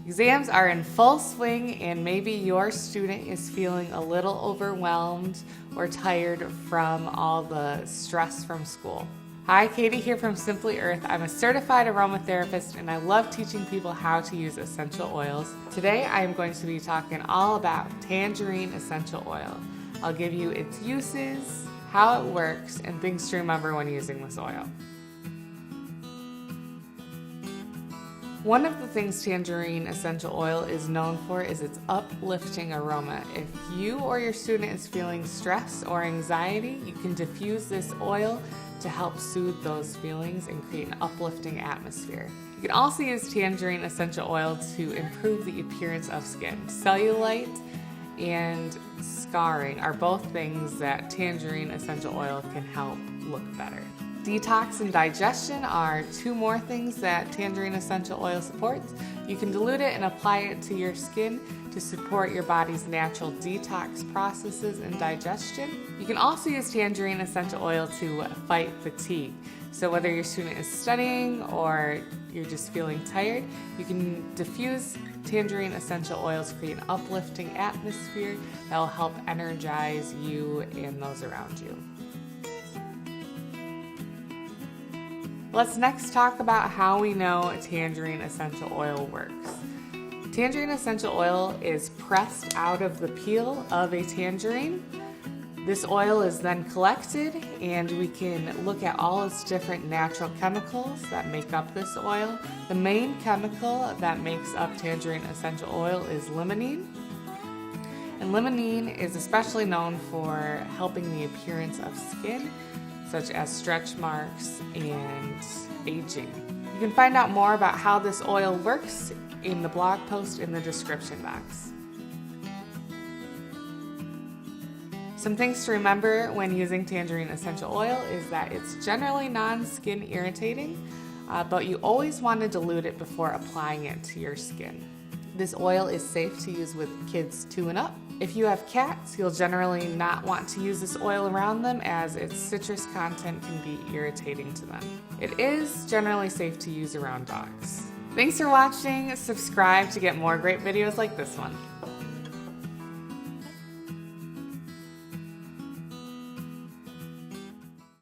Exams are in full swing and maybe your student is feeling a little overwhelmed or tired from all the stress from school. Hi, Katie here from Simply Earth. I'm a certified aromatherapist and I love teaching people how to use essential oils. Today I am going to be talking all about Tangerine Essential Oil. I'll give you its uses, how it works, and things to remember when using this oil. One of the things Tangerine Essential Oil is known for is its uplifting aroma. If you or your student is feeling stress or anxiety, you can diffuse this oil to help soothe those feelings and create an uplifting atmosphere. You can also use Tangerine Essential Oil to improve the appearance of skin. Cellulite and scarring are both things that Tangerine Essential Oil can help look better. Detox and digestion are two more things that Tangerine Essential Oil supports. You can dilute it and apply it to your skin to support your body's natural detox processes and digestion. You can also use Tangerine Essential Oil to fight fatigue. So whether your student is studying or you're just feeling tired, you can diffuse Tangerine Essential Oil to create an uplifting atmosphere that will help energize you and those around you. Let's next talk about how we know Tangerine Essential Oil works. Tangerine Essential Oil is pressed out of the peel of a tangerine. This oil is then collected and we can look at all its different natural chemicals that make up this oil. The main chemical that makes up Tangerine Essential Oil is limonene. And limonene is especially known for helping the appearance of skin, such as stretch marks and aging. You can find out more about how this oil works in the blog post in the description box. Some things to remember when using Tangerine Essential Oil is that it's generally non-skin irritating, but you always want to dilute it before applying it to your skin. This oil is safe to use with kids 2 and up. If you have cats, you'll generally not want to use this oil around them as its citrus content can be irritating to them. It is generally safe to use around dogs. Thanks for watching. Subscribe to get more great videos like this one.